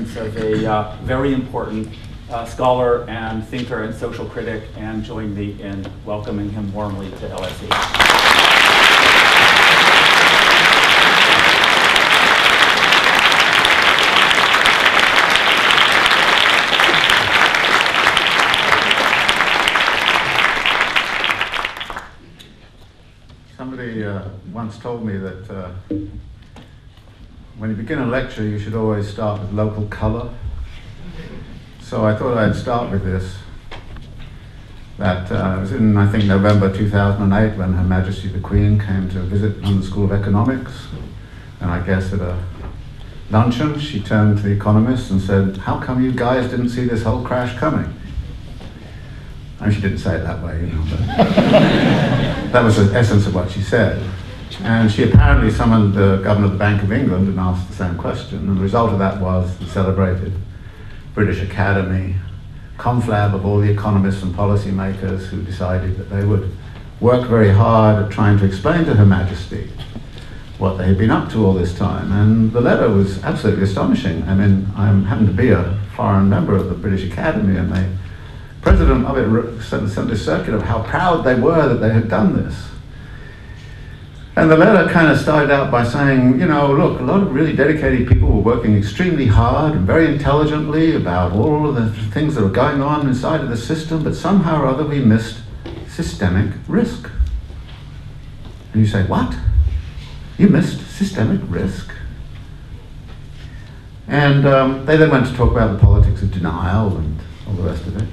importance of a very important scholar and thinker and social critic, and join me in welcoming him warmly to LSE. Somebody once told me that when you begin a lecture, you should always start with local color. So I thought I'd start with this. That it was in, I think, November 2008 when Her Majesty the Queen came to visit London School of Economics. And I guess at a luncheon, she turned to the economists and said, "How come you guys didn't see this whole crash coming?" And she didn't say it that way, you know, but that was the essence of what she said. And she apparently summoned the Governor of the Bank of England and asked the same question. And the result of that was the celebrated British Academy conflab of all the economists and policymakers who decided that they would work very hard at trying to explain to Her Majesty what they had been up to all this time. And the letter was absolutely astonishing. I mean, I happened to be a foreign member of the British Academy, and the president of it sent this circular of how proud they were that they had done this. And the letter kind of started out by saying, you know, look, a lot of really dedicated people were working extremely hard and very intelligently about all of the things that were going on inside of the system, but somehow or other we missed systemic risk. And you say, what? You missed systemic risk? And they then went to talk about the politics of denial and all the rest of it.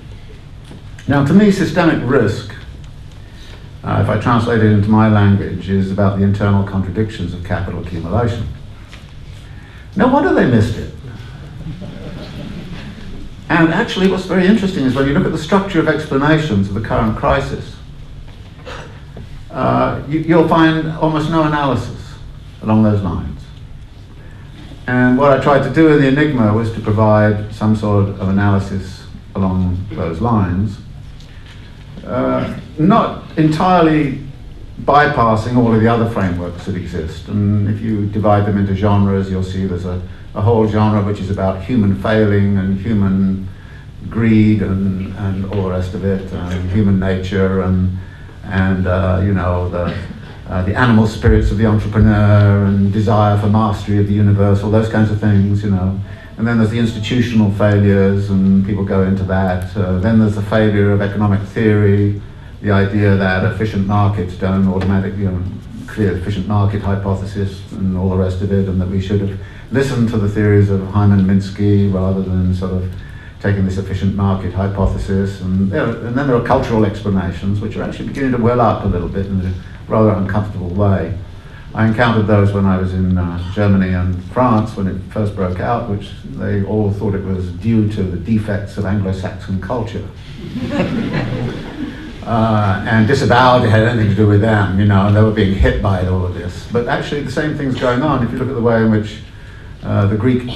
Now, to me, systemic risk, if I translate it into my language, is about the internal contradictions of capital accumulation. No wonder they missed it. And actually, what's very interesting is when you look at the structure of explanations of the current crisis, you'll find almost no analysis along those lines. And what I tried to do in the Enigma was to provide some sort of analysis along those lines. Not entirely bypassing all of the other frameworks that exist. And if you divide them into genres, you'll see there's a whole genre which is about human failing and human greed and all the rest of it, human nature and you know, the animal spirits of the entrepreneur and desire for mastery of the universe, all those kinds of things, you know. And then there's the institutional failures, and people go into that. Then there's the failure of economic theory, the idea that efficient markets don't automatically, you know, clear efficient market hypothesis and all the rest of it, and that we should have listened to the theories of Hyman Minsky rather than sort of taking this efficient market hypothesis. And then there are cultural explanations, which are actually beginning to well up a little bit in a rather uncomfortable way. I encountered those when I was in Germany and France when it first broke out, which they all thought it was due to the defects of Anglo-Saxon culture. And disavowed it had anything to do with them, you know, and they were being hit by all of this. But actually the same thing's going on. If you look at the way in which the Greek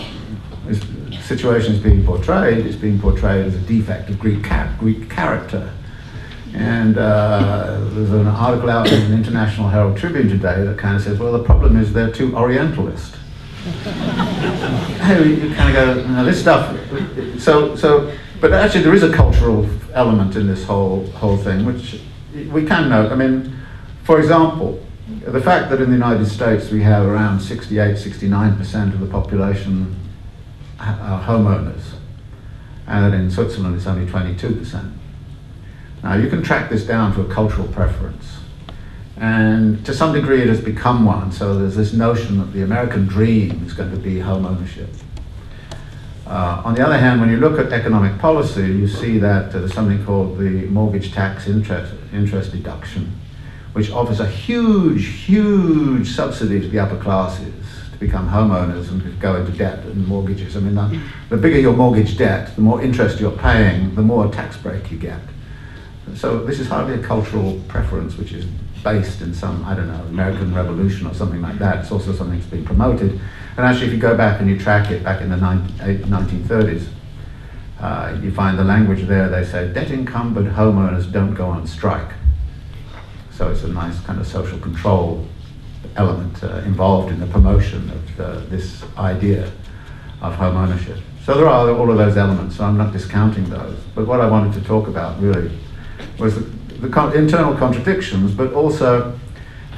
situation is being portrayed, it's being portrayed as a defect of Greek character. And there's an article out in the International Herald Tribune today that kind of says, well, the problem is they're too Orientalist. You kind of go, no, this stuff. But actually there is a cultural element in this whole thing, which we can note. I mean, for example, the fact that in the United States we have around 68–69% of the population are homeowners, and that in Switzerland it's only 22%. Now, you can track this down to a cultural preference, and to some degree it has become one. So there's this notion that the American dream is going to be home ownership. On the other hand, when you look at economic policy, you see that there's something called the mortgage tax interest deduction, which offers a huge subsidy to the upper classes to become homeowners and to go into debt and mortgages. I mean, the bigger your mortgage debt, the more interest you're paying, the more tax break you get. So this is hardly a cultural preference which is based in some, I don't know, American Revolution or something like that. It's also something that's been promoted. And actually, if you go back and you track it back in the 1930s, you find the language there. They say, debt-encumbered homeowners don't go on strike. So it's a nice kind of social control element involved in the promotion of this idea of home ownership. So there are all of those elements, so I'm not discounting those. But what I wanted to talk about really was the internal contradictions, but also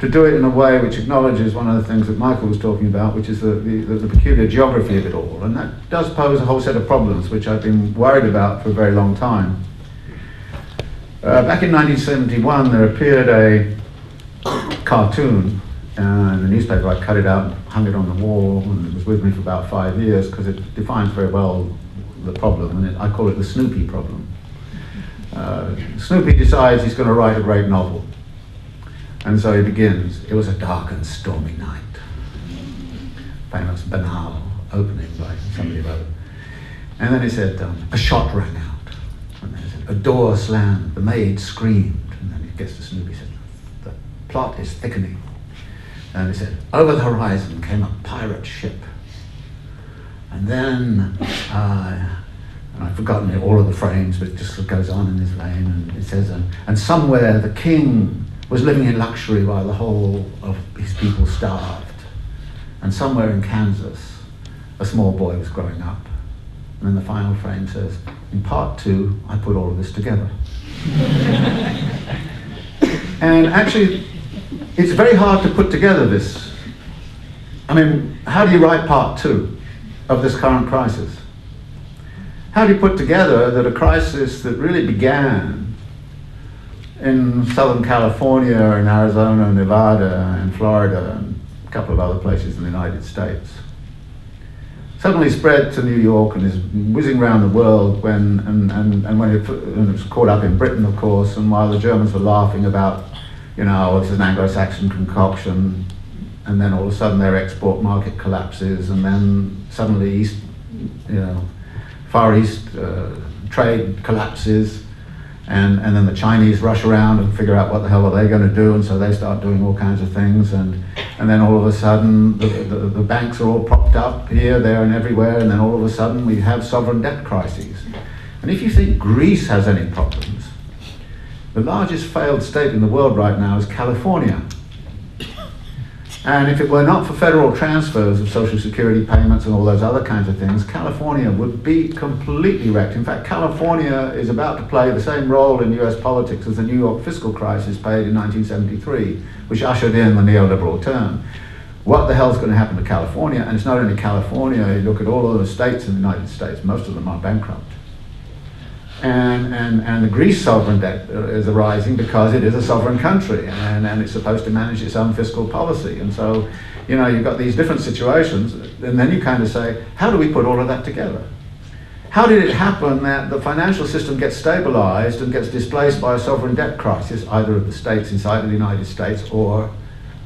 to do it in a way which acknowledges one of the things that Michael was talking about, which is the peculiar geography of it all. And that does pose a whole set of problems which I've been worried about for a very long time. Back in 1971, there appeared a cartoon in the newspaper. I cut it out and hung it on the wall, and it was with me for about 5 years because it defines very well the problem, and I call it the Snoopy problem. Snoopy decides he's going to write a great novel. And so he begins, "It was a dark and stormy night." Famous banal opening by somebody wrote. And then he said, "A shot rang out." And then he said, "A door slammed, the maid screamed." And then he gets to Snoopy, said, "The plot is thickening." And he said, "Over the horizon came a pirate ship." And then, and I've forgotten all of the frames, but it just goes on in this vein, and it says, "And somewhere the king was living in luxury while the whole of his people starved. And somewhere in Kansas, a small boy was growing up." And then the final frame says, "In part 2, I put all of this together." And actually, it's very hard to put together this. I mean, how do you write part 2 of this current crisis? How do you put together that a crisis that really began in Southern California and Arizona, Nevada and Florida and a couple of other places in the United States suddenly spread to New York and is whizzing around the world when it was caught up in Britain, of course, and while the Germans were laughing about, you know, this is an Anglo-Saxon concoction, and then all of a sudden their export market collapses, and then suddenly Far East trade collapses, and then the Chinese rush around and figure out what the hell are they going to do, and so they start doing all kinds of things, and then all of a sudden the banks are all propped up here, there and everywhere, and then all of a sudden we have sovereign debt crises. And if you think Greece has any problems, the largest failed state in the world right now is California. And if it were not for federal transfers of Social Security payments and all those other kinds of things, California would be completely wrecked. In fact, California is about to play the same role in US politics as the New York fiscal crisis played in 1973, which ushered in the neoliberal turn. What the hell's going to happen to California? And it's not only California, you look at all of the states in the United States, most of them are bankrupt. And the Greece sovereign debt is arising because it is a sovereign country, and it's supposed to manage its own fiscal policy. And so, you know, you've got these different situations, and then you kind of say, how do we put all of that together? How did it happen that the financial system gets stabilized and gets displaced by a sovereign debt crisis, either of the states inside of the United States or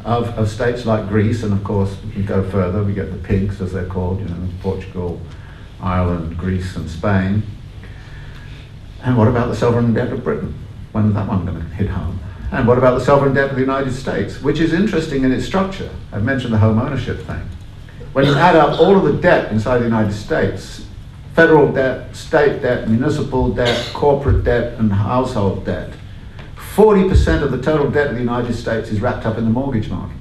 of states like Greece? And of course, we go further, we get the pigs, as they're called, you know, Portugal, Ireland, Greece, and Spain. And what about the sovereign debt of Britain? When is that one going to hit home? And what about the sovereign debt of the United States, which is interesting in its structure? I've mentioned the home ownership thing. When you add up all of the debt inside the United States, federal debt, state debt, municipal debt, corporate debt, and household debt, 40% of the total debt of the United States is wrapped up in the mortgage market.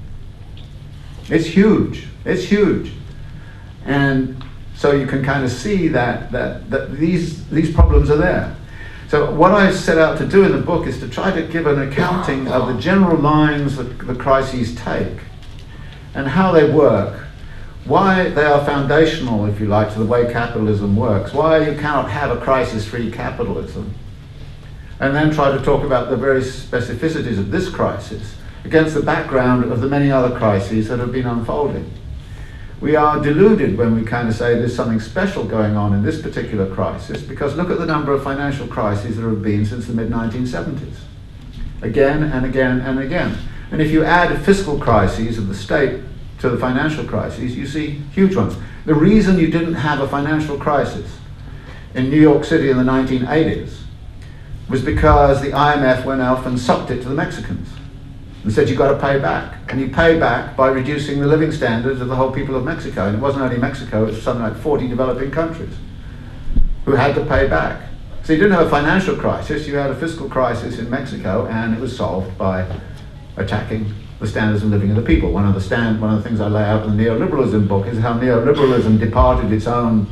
It's huge. It's huge. And so you can kind of see that these problems are there. So what I set out to do in the book is to try to give an accounting of the general lines that the crises take and how they work, why they are foundational, if you like, to the way capitalism works, why you cannot have a crisis-free capitalism, and then try to talk about the various specificities of this crisis against the background of the many other crises that have been unfolding. We are deluded when we kind of say there's something special going on in this particular crisis, because look at the number of financial crises there have been since the mid-1970s. Again and again and again. And if you add fiscal crises of the state to the financial crises, you see huge ones. The reason you didn't have a financial crisis in New York City in the 1980s was because the IMF went off and sucked it to the Mexicans and said, you've got to pay back. And you pay back by reducing the living standards of the whole people of Mexico. And it wasn't only Mexico, it was something like 40 developing countries who had to pay back. So you didn't have a financial crisis, you had a fiscal crisis in Mexico, and it was solved by attacking the standards of living of the people. One of the things I lay out in the neoliberalism book is how neoliberalism departed its own